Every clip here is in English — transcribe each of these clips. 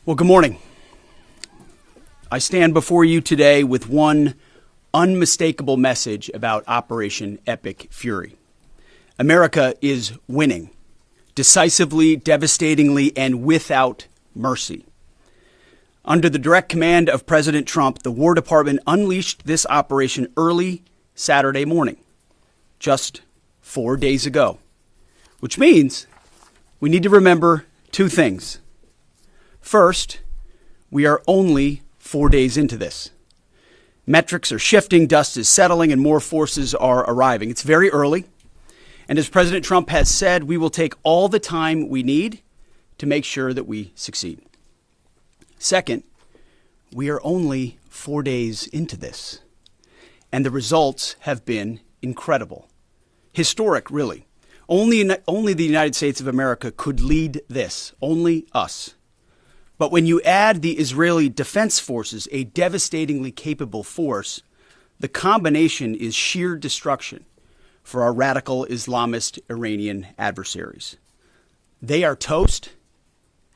Well, good morning. I stand before you today with one unmistakable message about Operation Epic Fury. America is winning, decisively, devastatingly, and without mercy. Under the direct command of President Trump, the War Department unleashed this operation early Saturday morning, just 4 days ago, which means we need to remember two things. First, we are only 4 days into this. Metrics are shifting, dust is settling, and more forces are arriving. It's very early, and as President Trump has said, we will take all the time we need to make sure that we succeed. Second, we are only 4 days into this, and the results have been incredible. Historic, really. Only the United States of America could lead this, only us. But when you add the Israeli Defense Forces, a devastatingly capable force, the combination is sheer destruction for our radical Islamist Iranian adversaries. They are toast,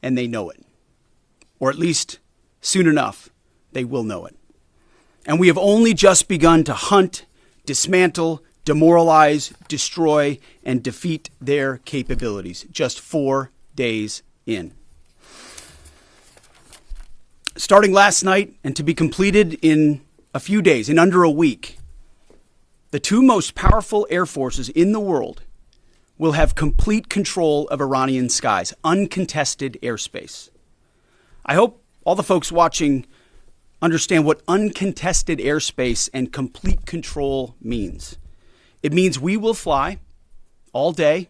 and they know it. Or at least, soon enough, they will know it. And we have only just begun to hunt, dismantle, demoralize, destroy, and defeat their capabilities, just 4 days in. Starting last night and to be completed in a few days, in under a week, the two most powerful air forces in the world will have complete control of Iranian skies, uncontested airspace. I hope all the folks watching understand what uncontested airspace and complete control means. It means we will fly all day,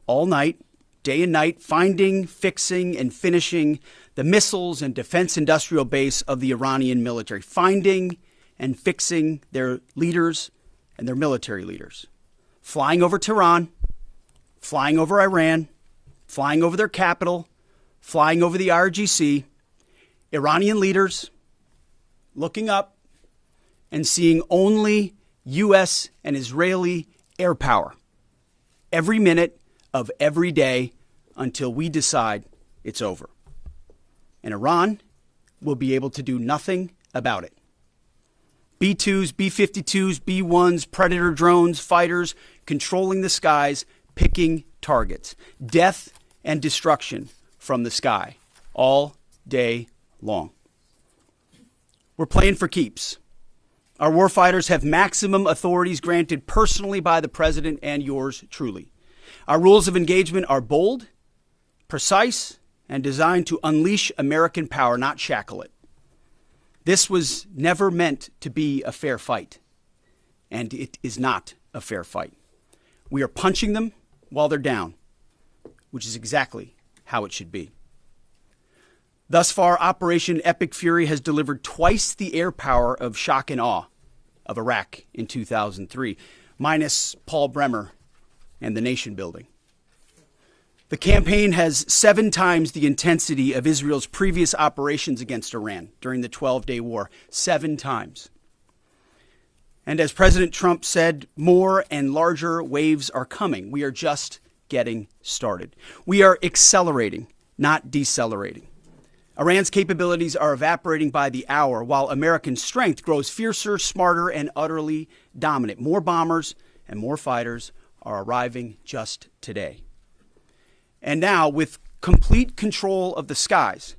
all night, day and night, finding, fixing, and finishing the missiles and defense industrial base of the Iranian military, finding and fixing their leaders and their military leaders, flying over Tehran, flying over Iran, flying over their capital, flying over the IRGC, Iranian leaders looking up and seeing only U.S. and Israeli air power every minute of every day until we decide it's over. And Iran will be able to do nothing about it. B-2s, B-52s, B-1s, Predator drones, fighters, controlling the skies, picking targets. Death and destruction from the sky all day long. We're playing for keeps. Our warfighters have maximum authorities granted personally by the president and yours truly. Our rules of engagement are bold, precise, and designed to unleash American power, not shackle it. This was never meant to be a fair fight, and it is not a fair fight. We are punching them while they're down, which is exactly how it should be. Thus far, Operation Epic Fury has delivered twice the air power of shock and awe of Iraq in 2003, minus Paul Bremer and the nation building. The campaign has 7 times the intensity of Israel's previous operations against Iran during the 12-day war. 7 times. And as President Trump said, more and larger waves are coming. We are just getting started. We are accelerating, not decelerating. Iran's capabilities are evaporating by the hour, while American strength grows fiercer, smarter, and utterly dominant. More bombers and more fighters are arriving just today. And now, with complete control of the skies,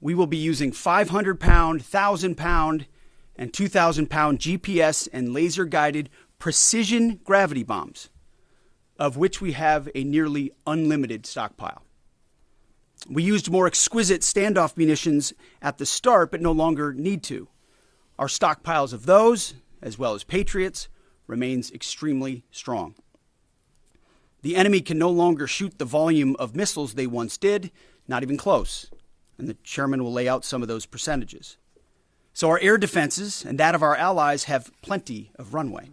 we will be using 500-pound, 1,000-pound, and 2,000-pound GPS and laser-guided precision gravity bombs, of which we have a nearly unlimited stockpile. We used more exquisite standoff munitions at the start, but no longer need to. Our stockpiles of those, as well as Patriots, remains extremely strong. The enemy can no longer shoot the volume of missiles they once did, not even close. And the chairman will lay out some of those percentages. So our air defenses and that of our allies have plenty of runway.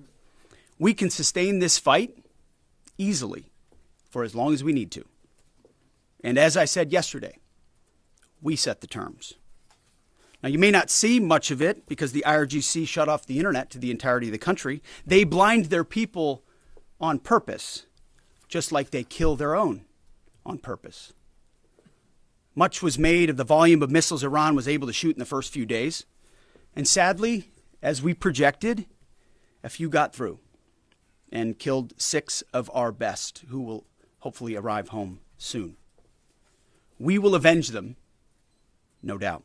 We can sustain this fight easily for as long as we need to. And as I said yesterday, we set the terms. Now, you may not see much of it because the IRGC shut off the internet to the entirety of the country. They blind their people on purpose, just like they kill their own on purpose. Much was made of the volume of missiles Iran was able to shoot in the first few days. And sadly, as we projected, a few got through and killed 6 of our best, who will hopefully arrive home soon. We will avenge them, no doubt.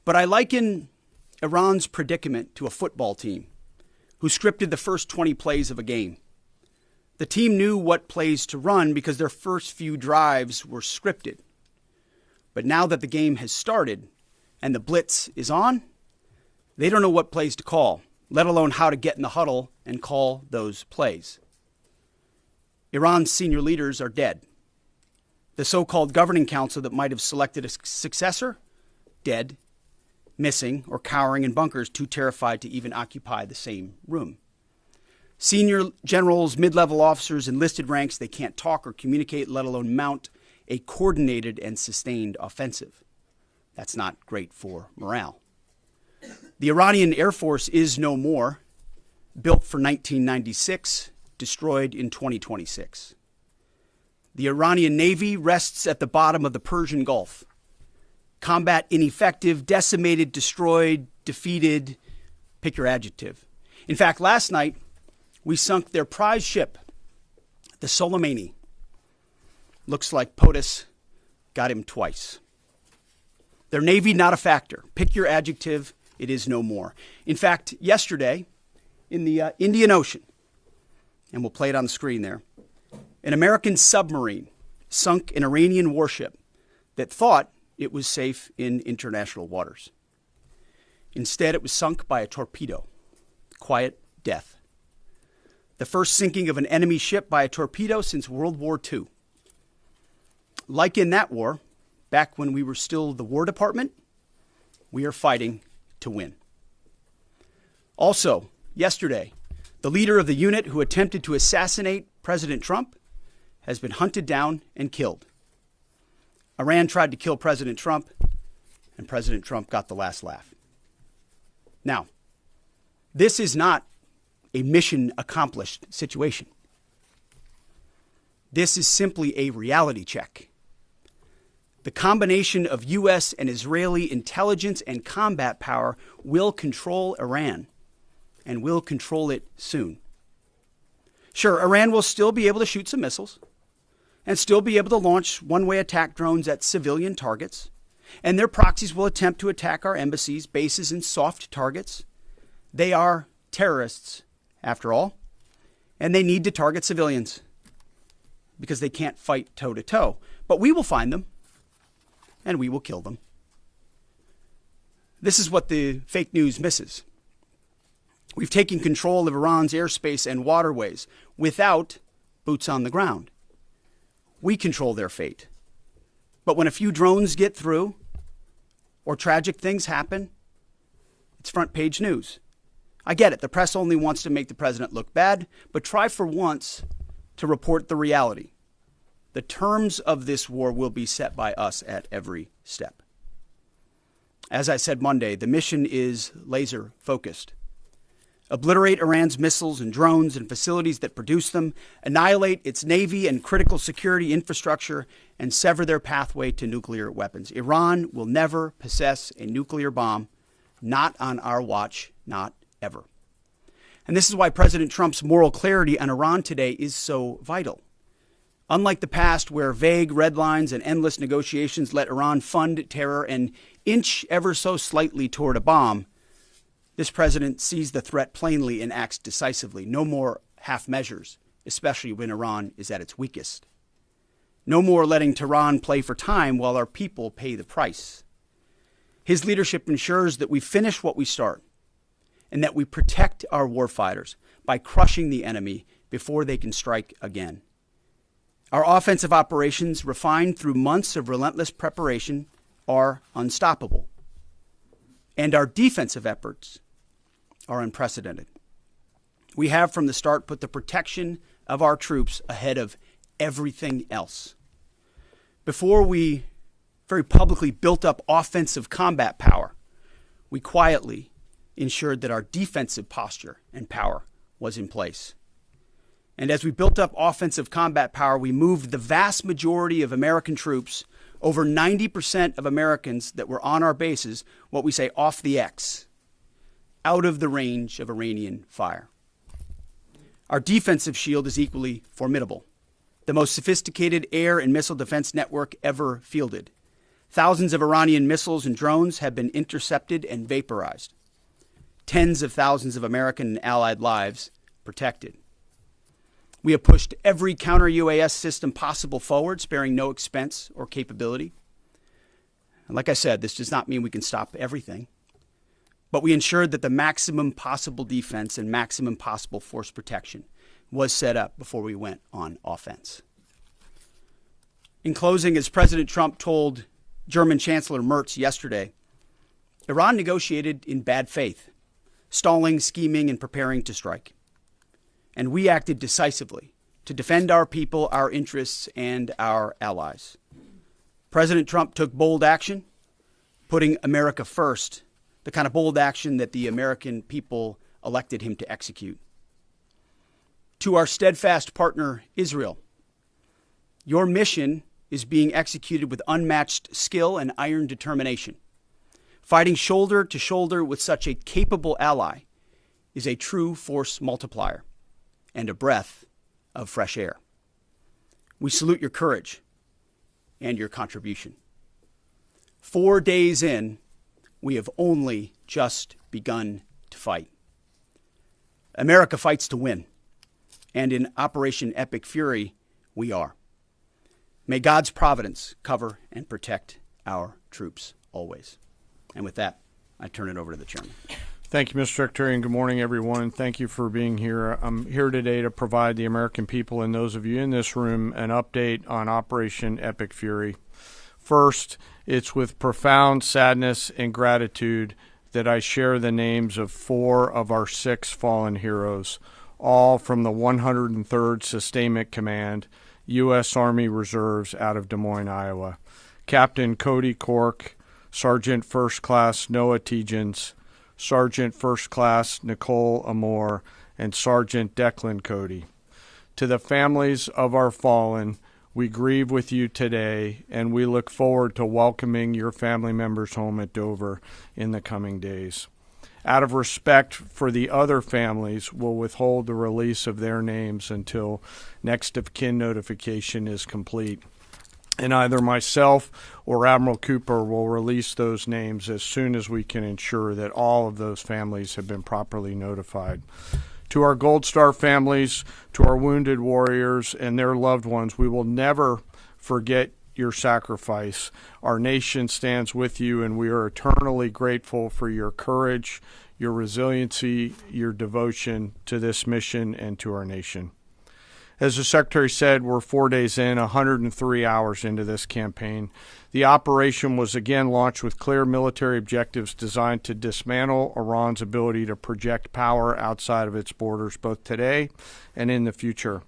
But I liken Iran's predicament to a football team who scripted the first 20 plays of a game. The team knew what plays to run because their first few drives were scripted. But now that the game has started and the blitz is on, they don't know what plays to call, let alone how to get in the huddle and call those plays. Iran's senior leaders are dead. The so-called governing council that might have selected a successor, dead, missing, or cowering in bunkers, too terrified to even occupy the same room. Senior generals, mid-level officers, enlisted ranks, they can't talk or communicate, let alone mount a coordinated and sustained offensive. That's not great for morale. The Iranian Air Force is no more, built for 1996, destroyed in 2026. The Iranian Navy rests at the bottom of the Persian Gulf. Combat ineffective, decimated, destroyed, defeated, pick your adjective. In fact, last night, we sunk their prize ship, the Soleimani. Looks like POTUS got him twice. Their Navy, not a factor. Pick your adjective, it is no more. In fact, yesterday, in the Indian Ocean, and we'll play it on the screen there, an American submarine sunk an Iranian warship that thought it was safe in international waters. Instead, it was sunk by a torpedo. Quiet death. The first sinking of an enemy ship by a torpedo since World War II. Like in that war, back when we were still the War Department, we are fighting to win. Also, yesterday, the leader of the unit who attempted to assassinate President Trump has been hunted down and killed. Iran tried to kill President Trump, and President Trump got the last laugh. Now, this is not a mission accomplished situation. This is simply a reality check. The combination of U.S. and Israeli intelligence and combat power will control Iran, and will control it soon. Sure, Iran will still be able to shoot some missiles, and still be able to launch one-way attack drones at civilian targets, and their proxies will attempt to attack our embassies, bases, and soft targets. They are terrorists, after all, and they need to target civilians because they can't fight toe-to-toe. But we will find them, and we will kill them. This is what the fake news misses. We've taken control of Iran's airspace and waterways without boots on the ground. We control their fate. But when a few drones get through or tragic things happen, it's front page news. I get it. The press only wants to make the president look bad, but try for once to report the reality. The terms of this war will be set by us at every step. As I said Monday, the mission is laser focused. Obliterate Iran's missiles and drones and facilities that produce them, annihilate its navy and critical security infrastructure, and sever their pathway to nuclear weapons. Iran will never possess a nuclear bomb, not on our watch, not ever. And this is why President Trump's moral clarity on Iran today is so vital. Unlike the past, where vague red lines and endless negotiations let Iran fund terror and inch ever so slightly toward a bomb, this president sees the threat plainly and acts decisively. No more half measures, especially when Iran is at its weakest. No more letting Tehran play for time while our people pay the price. His leadership ensures that we finish what we start and that we protect our warfighters by crushing the enemy before they can strike again. Our offensive operations, refined through months of relentless preparation, are unstoppable. And our defensive efforts are unprecedented. We have from the start put the protection of our troops ahead of everything else. Before we very publicly built up offensive combat power, we quietly ensured that our defensive posture and power was in place. And as we built up offensive combat power, we moved the vast majority of American troops Over 90% of Americans that were on our bases, what we say off the X, out of the range of Iranian fire. Our defensive shield is equally formidable. The most sophisticated air and missile defense network ever fielded. Thousands of Iranian missiles and drones have been intercepted and vaporized. Tens of thousands of American and allied lives protected. We have pushed every counter-UAS system possible forward, sparing no expense or capability. And like I said, this does not mean we can stop everything, but we ensured that the maximum possible defense and maximum possible force protection was set up before we went on offense. In closing, as President Trump told German Chancellor Merz yesterday, Iran negotiated in bad faith, stalling, scheming, and preparing to strike. And we acted decisively to defend our people, our interests, and our allies. President Trump took bold action, putting America first, the kind of bold action that the American people elected him to execute. To our steadfast partner, Israel, your mission is being executed with unmatched skill and iron determination. Fighting shoulder to shoulder with such a capable ally is a true force multiplier and a breath of fresh air. We salute your courage and your contribution. 4 days in, we have only just begun to fight. America fights to win, and in Operation Epic Fury, we are. May God's providence cover and protect our troops always. And with that, I turn it over to the chairman. Thank you, Mr. Secretary, and good morning, everyone. Thank you for being here. I'm here today to provide the American people and those of you in this room an update on Operation Epic Fury. First, it's with profound sadness and gratitude that I share the names of 4 of our 6 fallen heroes, all from the 103rd Sustainment Command, U.S. Army Reserves out of Des Moines, Iowa. Captain Cody Cork, Sergeant First Class Noah Tegens, Sergeant First Class Nicole Amore, and Sergeant Declan Cody. To the families of our fallen, we grieve with you today, and we look forward to welcoming your family members home at Dover in the coming days. Out of respect for the other families, we'll withhold the release of their names until next of kin notification is complete. And either myself or Admiral Cooper will release those names as soon as we can ensure that all of those families have been properly notified. To our Gold Star families, to our wounded warriors and their loved ones, we will never forget your sacrifice. Our nation stands with you, and we are eternally grateful for your courage, your resiliency, your devotion to this mission and to our nation. As the Secretary said, we're 4 days in, 103 hours into this campaign. The operation was again launched with clear military objectives designed to dismantle Iran's ability to project power outside of its borders, both today and in the future.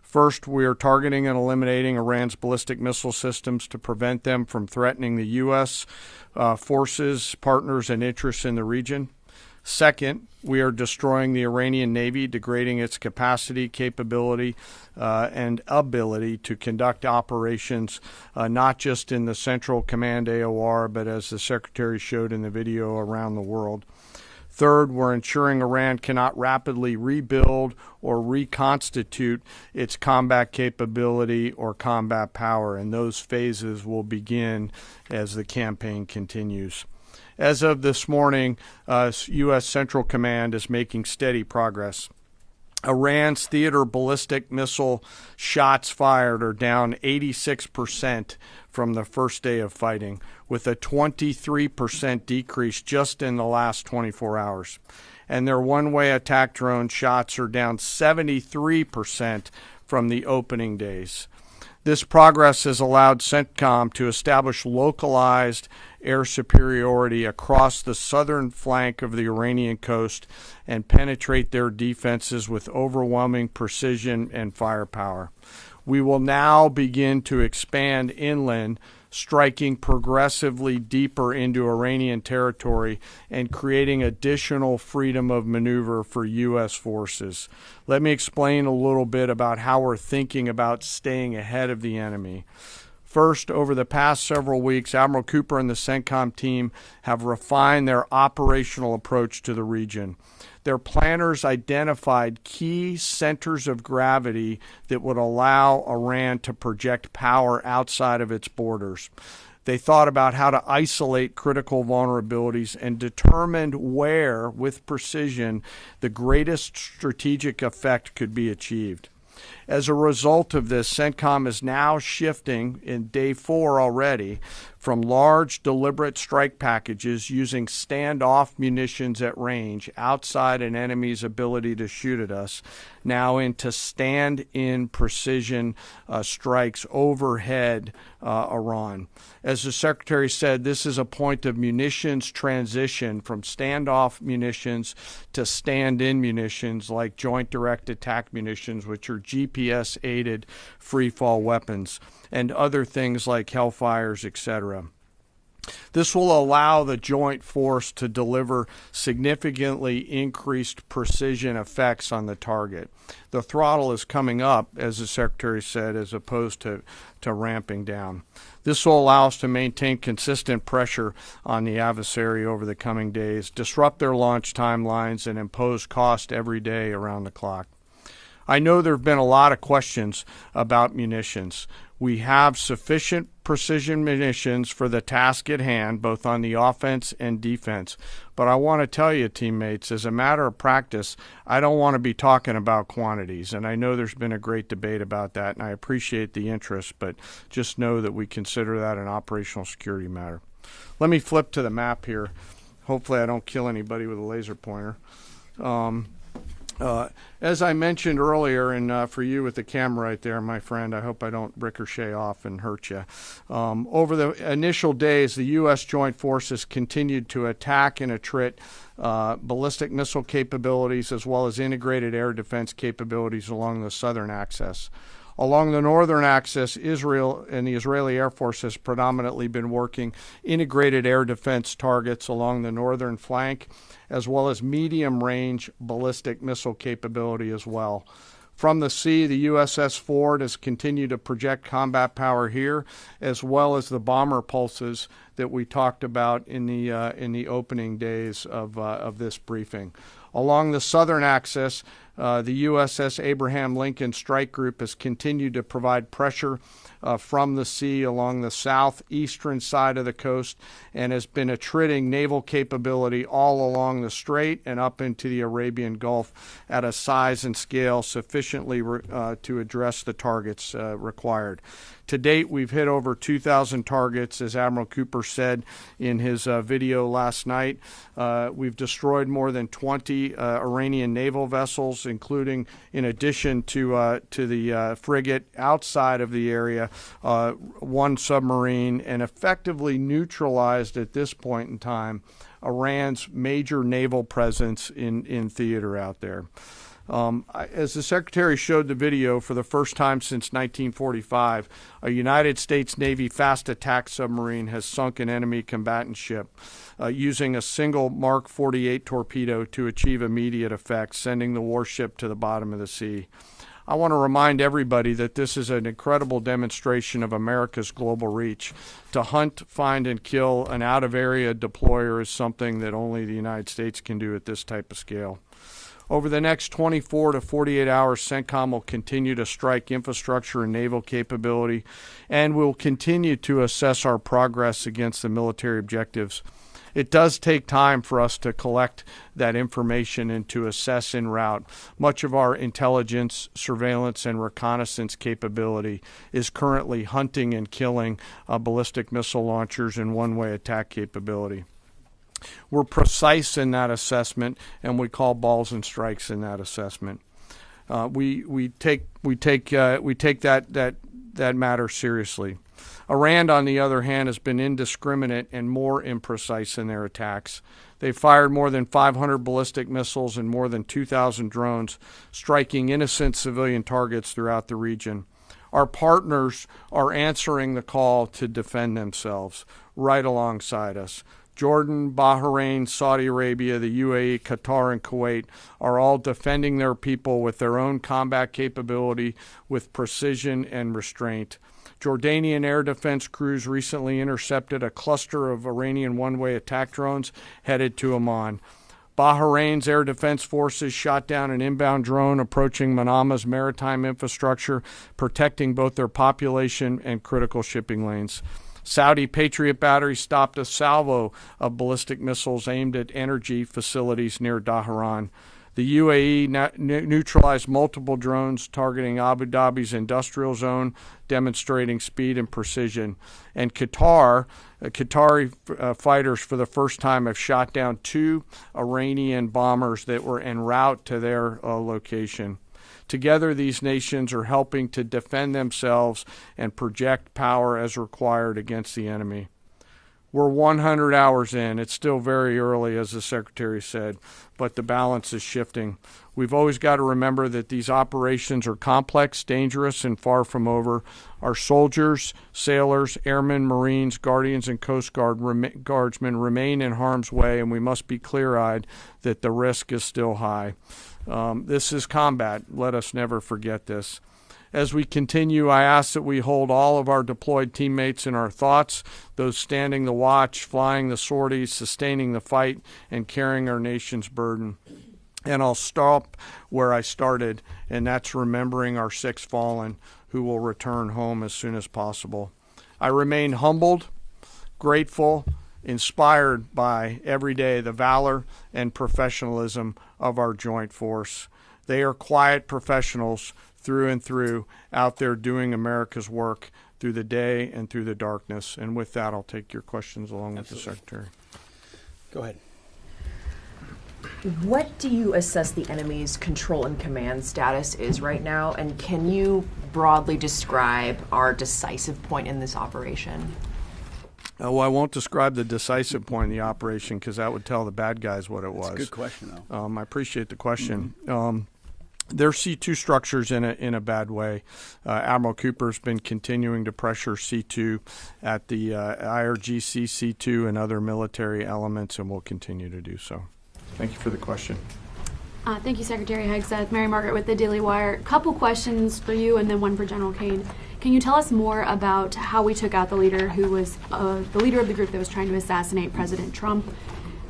First, we are targeting and eliminating Iran's ballistic missile systems to prevent them from threatening the U.S. Forces, partners, and interests in the region. Second, we are destroying the Iranian Navy, degrading its capacity, capability, and ability to conduct operations, not just in the Central Command AOR, but as the Secretary showed in the video, around the world. Third, we're ensuring Iran cannot rapidly rebuild or reconstitute its combat capability or combat power, and those phases will begin as the campaign continues. As of this morning, U.S. Central Command is making steady progress. Iran's theater ballistic missile shots fired are down 86% from the first day of fighting, with a 23% decrease just in the last 24 hours. And their one-way attack drone shots are down 73% from the opening days. This progress has allowed CENTCOM to establish localized air superiority across the southern flank of the Iranian coast and penetrate their defenses with overwhelming precision and firepower. We will now begin to expand inland, striking progressively deeper into Iranian territory and creating additional freedom of maneuver for U.S. forces. Let me explain a little bit about how we're thinking about staying ahead of the enemy. First, over the past several weeks, Admiral Cooper and the CENTCOM team have refined their operational approach to the region. Their planners identified key centers of gravity that would allow Iran to project power outside of its borders. They thought about how to isolate critical vulnerabilities and determined where, with precision, the greatest strategic effect could be achieved. As a result of this, CENTCOM is now shifting in day 4 already from large deliberate strike packages using standoff munitions at range outside an enemy's ability to shoot at us, now into stand-in precision strikes overhead Iran. As the Secretary said, this is a point of munitions transition from standoff munitions to stand-in munitions like joint direct attack munitions, which are GPS-aided free-fall weapons, and other things like Hellfires, etc. This will allow the joint force to deliver significantly increased precision effects on the target. The throttle is coming up, as the Secretary said, as opposed to ramping down. This will allow us to maintain consistent pressure on the adversary over the coming days, disrupt their launch timelines, and impose cost every day around the clock. I know there have been a lot of questions about munitions. We have sufficient precision munitions for the task at hand, both on the offense and defense. But I want to tell you, teammates, as a matter of practice, I don't want to be talking about quantities. And I know there's been a great debate about that, and I appreciate the interest, but just know that we consider that an operational security matter. Let me flip to the map here. Hopefully I don't kill anybody with a laser pointer. As I mentioned earlier, and for you with the camera right there, my friend, I hope I don't ricochet off and hurt you. Over the initial days, the U.S. Joint Forces continued to attack and attrit ballistic missile capabilities as well as integrated air defense capabilities along the southern axis. Along the northern axis, Israel and the Israeli Air Force has predominantly been working integrated air defense targets along the northern flank, as well as medium-range ballistic missile capability as well. From the sea, the USS Ford has continued to project combat power here, as well as the bomber pulses that we talked about in the opening days of this briefing. Along the southern axis, the USS Abraham Lincoln Strike Group has continued to provide pressure from the sea along the southeastern side of the coast and has been attriting naval capability all along the strait and up into the Arabian Gulf at a size and scale sufficiently to address the targets required. To date, we've hit over 2,000 targets, as Admiral Cooper said in his video last night. We've destroyed more than 20 Iranian naval vessels, including, in addition to the frigate outside of the area, one submarine, and effectively neutralized at this point in time Iran's major naval presence in theater out there. As the Secretary showed the video, for the first time since 1945, a United States Navy fast attack submarine has sunk an enemy combatant ship using a single Mark 48 torpedo to achieve immediate effect, sending the warship to the bottom of the sea. I want to remind everybody that this is an incredible demonstration of America's global reach. To hunt, find, and kill an out-of-area deployer is something that only the United States can do at this type of scale. Over the next 24 to 48 hours, CENTCOM will continue to strike infrastructure and naval capability, and we'll continue to assess our progress against the military objectives. It does take time for us to collect that information and to assess en route. Much of our intelligence, surveillance, and reconnaissance capability is currently hunting and killing ballistic missile launchers and one-way attack capability. We're precise in that assessment, and we call balls and strikes in that assessment. We take that matter seriously. Iran, on the other hand, has been indiscriminate and more imprecise in their attacks. They fired more than 500 ballistic missiles and more than 2,000 drones, striking innocent civilian targets throughout the region. Our partners are answering the call to defend themselves right alongside us. Jordan, Bahrain, Saudi Arabia, the UAE, Qatar, and Kuwait are all defending their people with their own combat capability, with precision and restraint. Jordanian air defense crews recently intercepted a cluster of Iranian one-way attack drones headed to Amman. Bahrain's air defense forces shot down an inbound drone approaching Manama's maritime infrastructure, protecting both their population and critical shipping lanes. Saudi Patriot batteries stopped a salvo of ballistic missiles aimed at energy facilities near Dhahran. The UAE neutralized multiple drones targeting Abu Dhabi's industrial zone, demonstrating speed and precision. And Qatari fighters for the first time have shot down 2 Iranian bombers that were en route to their location. Together, these nations are helping to defend themselves and project power as required against the enemy. We're 100 hours in. It's still very early, as the Secretary said, but the balance is shifting. We've always got to remember that these operations are complex, dangerous, and far from over. Our soldiers, sailors, airmen, Marines, Guardians, and Coast Guardsmen remain in harm's way, and we must be clear-eyed that the risk is still high. This is combat. Let us never forget this. As we continue, I ask that we hold all of our deployed teammates in our thoughts, those standing the watch, flying the sorties, sustaining the fight, and carrying our nation's burden. And I'll stop where I started, and that's remembering our 6 fallen who will return home as soon as possible. I remain humbled, grateful, inspired by every day the valor and professionalism of our joint force. They are quiet professionals through and through, out there doing America's work through the day and through the darkness. And with that, I'll take your questions along with the Secretary. Go ahead. What do you assess the enemy's control and command status is right now? And can you broadly describe our decisive point in this operation? Well, I won't describe the decisive point in the operation because that would tell the bad guys what it was. That's a good question, though. I appreciate the question. They're C2 structures in a bad way. Admiral Cooper's been continuing to pressure C2 at the IRGC C2 and other military elements, and will continue to do so. Thank you for the question. Thank you, Secretary Hegseth. Mary Margaret with the Daily Wire. Couple questions for you and then one for General Caine. Can you tell us more about how we took out the leader who was the leader of the group that was trying to assassinate President Trump?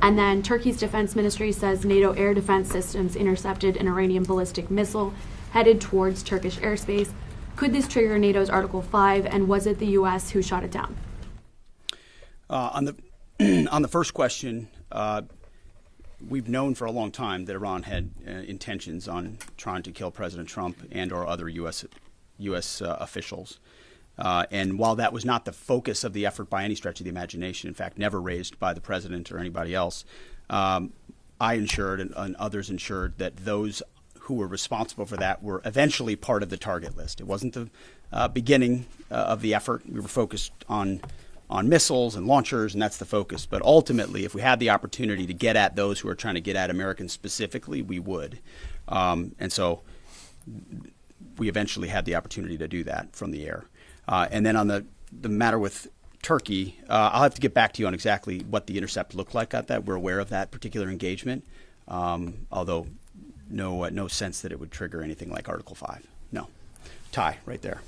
And then Turkey's defense ministry says NATO air defense systems intercepted an Iranian ballistic missile headed towards Turkish airspace. Could this trigger NATO's Article 5, and was it the U.S. who shot it down? On the first question, we've known for a long time that Iran had intentions on trying to kill President Trump and or other U.S. Officials. And while that was not the focus of the effort by any stretch of the imagination, in fact, never raised by the president or anybody else, I ensured and others ensured that those who were responsible for that were eventually part of the target list. It wasn't the beginning of the effort. We were focused on missiles and launchers, and that's the focus. But ultimately, if we had the opportunity to get at those who are trying to get at Americans specifically, we would. And so we eventually had the opportunity to do that from the air. And then on the matter with Turkey, I'll have to get back to you on exactly what the intercept looked like at that. We're aware of that particular engagement, although no sense that it would trigger anything like Article 5. No. Tie right there.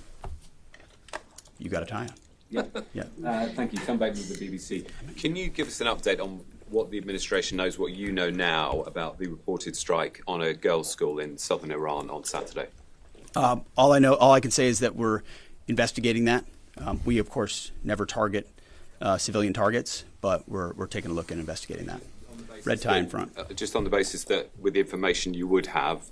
You got a tie on. Yeah. Thank you. Come back with the BBC. Can you give us an update on what the administration knows, what you know now about the reported strike on a girls' school in southern Iran on Saturday? All I can say is that we're investigating that. We, of course, never target civilian targets, but we're taking a look and investigating that. Red tie in front. Just on the basis that with the information you would have,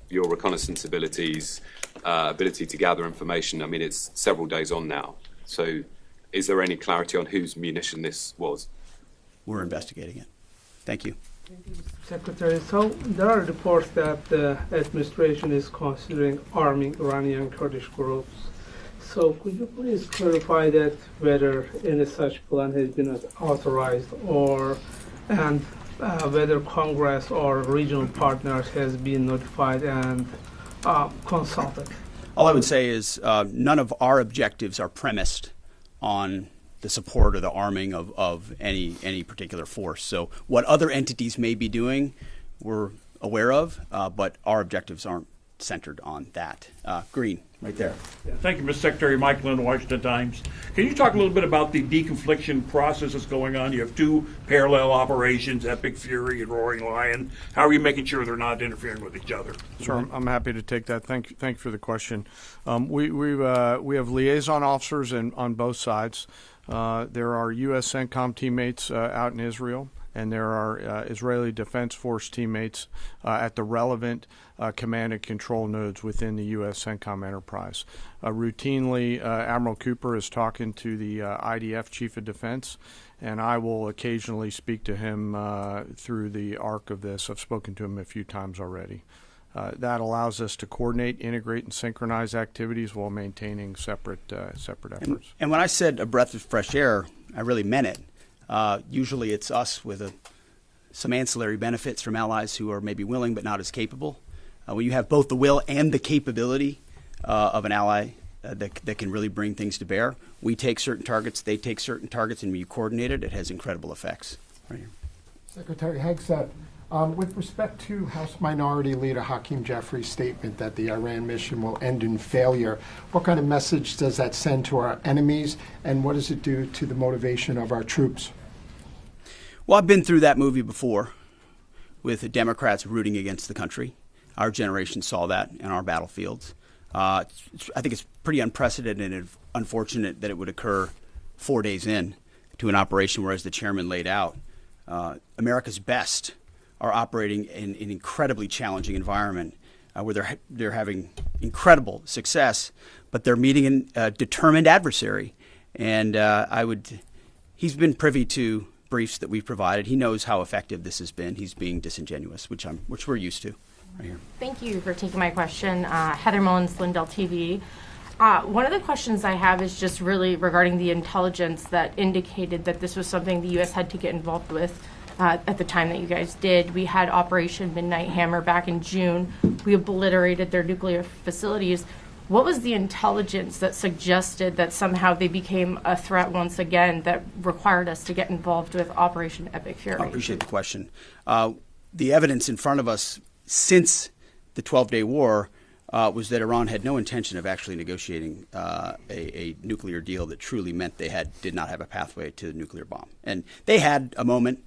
your reconnaissance abilities, ability to gather information, I mean, it's several days on now. So is there any clarity on whose munition this was? We're investigating it. Thank you. Secretary, so there are reports that the administration is considering arming Iranian Kurdish groups. So could you please clarify that whether any such plan has been authorized and whether Congress or regional partners has been notified and consulted? All I would say is none of our objectives are premised on the support or the arming of any particular force. So what other entities may be doing, we're aware of, but our objectives aren't centered on that. Green, right there. Yeah, thank you, Mr. Secretary. Mike Lynn, Washington Times. Can you talk a little bit about the deconfliction process that's going on? You have two parallel operations, Epic Fury and Roaring Lion. How are you making sure they're not interfering with each other? Sure, I'm happy to take that. Thank you for the question. We have liaison officers on both sides. There are U.S. CENTCOM teammates out in Israel, and there are Israeli Defense Force teammates at the relevant command and control nodes within the U.S. CENTCOM enterprise. Routinely, Admiral Cooper is talking to the IDF Chief of Defense, and I will occasionally speak to him through the arc of this. I've spoken to him a few times already. That allows us to coordinate, integrate, and synchronize activities while maintaining separate efforts. And when I said a breath of fresh air, I really meant it. Usually it's us with some ancillary benefits from allies who are maybe willing but not as capable. When you have both the will and the capability of an ally that can really bring things to bear, we take certain targets, they take certain targets, and when you coordinate it, it has incredible effects. Right here. Secretary Hegseth, with respect to House Minority Leader Hakeem Jeffries' statement that the Iran mission will end in failure, what kind of message does that send to our enemies, and what does it do to the motivation of our troops? Well, I've been through that movie before with the Democrats rooting against the country. Our generation saw that in our battlefields. I think it's pretty unprecedented and unfortunate that it would occur 4 days in to an operation where, as the chairman laid out, America's best are operating in an incredibly challenging environment where they're having incredible success, but they're meeting a determined adversary. And he's been privy to briefs that we've provided. He knows how effective this has been. He's being disingenuous, which we're used to. Right here. Thank you for taking my question. Heather Mullins, Lindell TV. One of the questions I have is just really regarding the intelligence that indicated that this was something the U.S. had to get involved with at the time that you guys did. We had Operation Midnight Hammer back in June. We obliterated their nuclear facilities. What was the intelligence that suggested that somehow they became a threat once again that required us to get involved with Operation Epic Fury? I appreciate the question. The evidence in front of us since the 12-day war was that Iran had no intention of actually negotiating a nuclear deal that truly meant they did not have a pathway to the nuclear bomb. And they had a moment.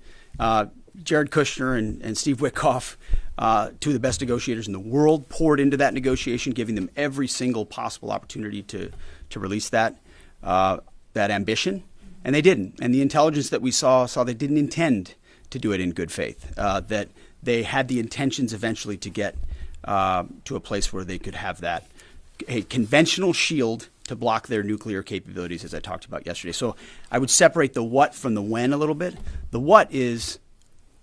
Jared Kushner and Steve Witkoff, two of the best negotiators in the world, poured into that negotiation, giving them every single possible opportunity to release that ambition, and they didn't. And the intelligence that we saw they didn't intend to do it in good faith, that they had the intentions eventually to get to a place where they could have a conventional shield to block their nuclear capabilities, as I talked about yesterday. So I would separate the what from the when a little bit. The what is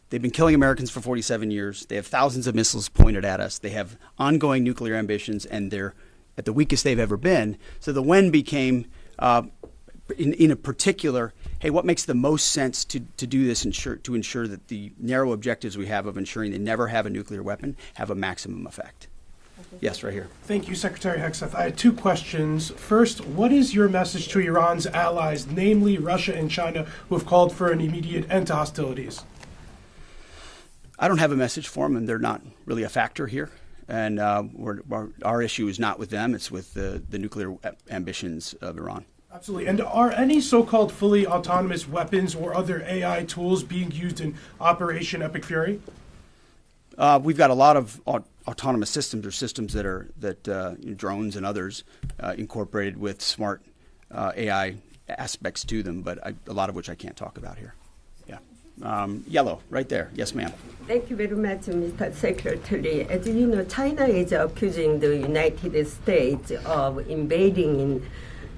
they've been killing Americans for 47 years. They have thousands of missiles pointed at us. They have ongoing nuclear ambitions, and they're at the weakest they've ever been. So the when became, in a particular, hey, what makes the most sense to do this to ensure that the narrow objectives we have of ensuring they never have a nuclear weapon have a maximum effect? Yes, right here. Thank you, Secretary Hegseth. I had two questions. First, what is your message to Iran's allies, namely Russia and China, who have called for an immediate end to hostilities? I don't have a message for them, and they're not really a factor here. And our issue is not with them. It's with the nuclear ambitions of Iran. Absolutely. And are any so-called fully autonomous weapons or other AI tools being used in Operation Epic Fury? We've got a lot of autonomous systems, or systems that drones and others incorporated with smart AI aspects to them, but a lot of which I can't talk about here. Yeah. Yellow, right there. Yes, ma'am. Thank you very much, Mr. Secretary. As you know, China is accusing the United States of invading in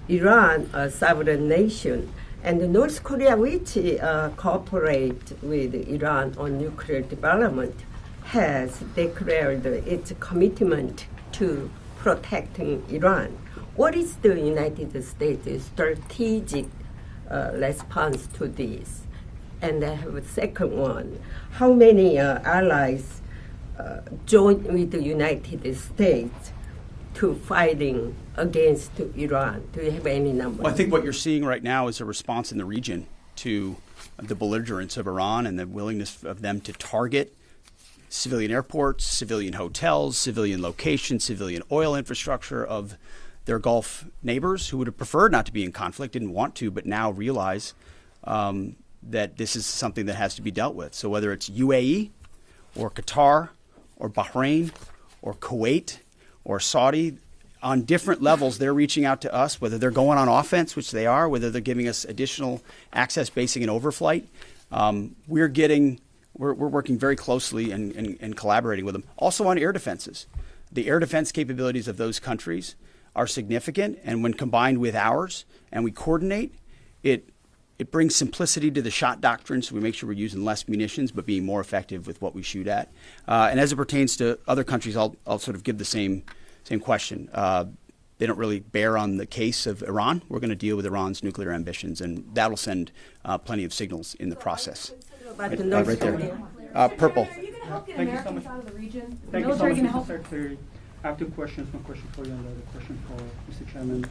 Iran, a sovereign nation, and North Korea, which cooperate with Iran on nuclear development, has declared its commitment to protecting Iran. What is the United States' strategic response to this? And I have a second one. How many allies joined with the United States to fighting against Iran? Do you have any numbers? Well, I think what you're seeing right now is a response in the region to the belligerence of Iran and the willingness of them to target civilian airports, civilian hotels, civilian locations, civilian oil infrastructure of their Gulf neighbors who would have preferred not to be in conflict, didn't want to, but now realize that this is something that has to be dealt with. So whether it's UAE or Qatar or Bahrain or Kuwait or Saudi, on different levels, they're reaching out to us, whether they're going on offense, which they are, whether they're giving us additional access basing and overflight. We're working very closely and collaborating with them. Also on air defenses. The air defense capabilities of those countries are significant, and when combined with ours and we coordinate, it brings simplicity to the shot doctrine, so we make sure we're using less munitions but being more effective with what we shoot at. And as it pertains to other countries, I'll sort of give the same question. They don't really bear on the case of Iran. We're going to deal with Iran's nuclear ambitions, and that'll send plenty of signals in the process. Right there. Purple. Are you going to help get Americans out of the region? The military going to help? Secretary, I have two questions. One question for you and the other question for Mr. Chairman.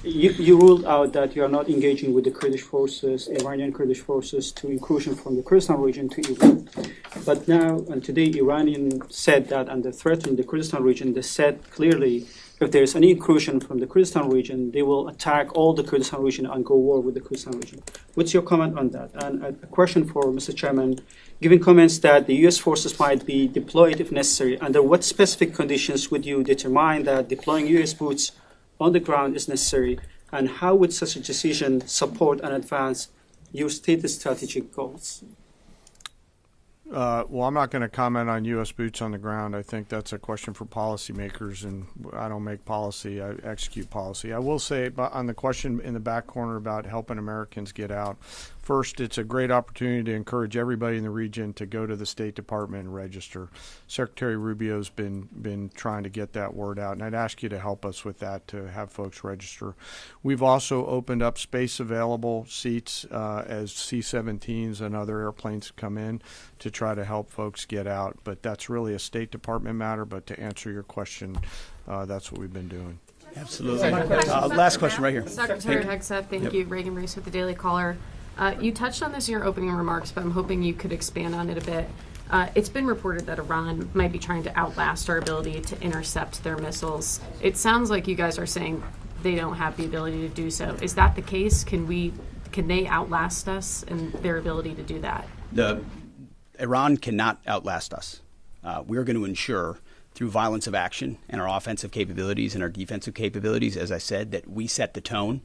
You ruled out that you are not engaging with the Kurdish forces, Iranian Kurdish forces, to incursion from the Kurdistan region to Iran. But now and today, Iranian said that under threatening the Kurdistan region, they said clearly if there is any incursion from the Kurdistan region, they will attack all the Kurdistan region and go war with the Kurdistan region. What's your comment on that? And a question for Mr. Chairman, given comments that the U.S. forces might be deployed if necessary, under what specific conditions would you determine that deploying U.S. boots on the ground is necessary, and how would such a decision support and advance your stated strategic goals? Well, I'm not going to comment on U.S. boots on the ground. I think that's a question for policymakers, and I don't make policy. I execute policy. I will say on the question in the back corner about helping Americans get out, first, it's a great opportunity to encourage everybody in the region to go to the State Department and register. Secretary Rubio's been trying to get that word out, and I'd ask you to help us with that, to have folks register. We've also opened up space available seats as C-17s and other airplanes come in to try to help folks get out. But that's really a State Department matter. But to answer your question, that's what we've been doing. Absolutely. Last question right here. Secretary Hegseth, thank you. Reagan Reese with the Daily Caller. You touched on this in your opening remarks, but I'm hoping you could expand on it a bit. It's been reported that Iran might be trying to outlast our ability to intercept their missiles. It sounds like you guys are saying they don't have the ability to do so. Is that the case? Can they outlast us in their ability to do that? Iran cannot outlast us. We're going to ensure through violence of action and our offensive capabilities and our defensive capabilities, as I said, that we set the tone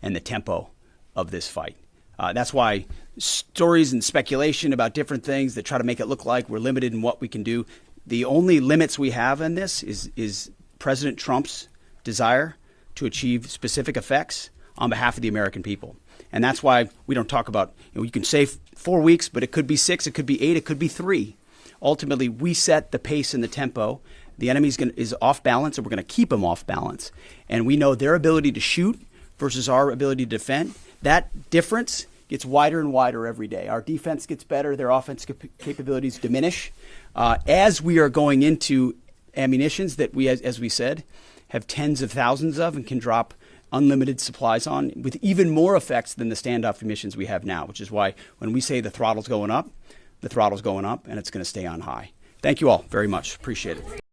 and the tempo of this fight. That's why stories and speculation about different things that try to make it look like we're limited in what we can do. The only limits we have in this is President Trump's desire to achieve specific effects on behalf of the American people. And that's why we don't talk about, you can say 4 weeks, but it could be 6, it could be 8, it could be 3. Ultimately, we set the pace and the tempo. The enemy is off balance, and we're going to keep them off balance. And we know their ability to shoot versus our ability to defend. That difference gets wider and wider every day. Our defense gets better. Their offense capabilities diminish. As we are going into ammunitions that we, as we said, have tens of thousands of and can drop unlimited supplies on with even more effects than the standoff emissions we have now, which is why when we say the throttle's going up, and it's going to stay on high. Thank you all very much. Appreciate it.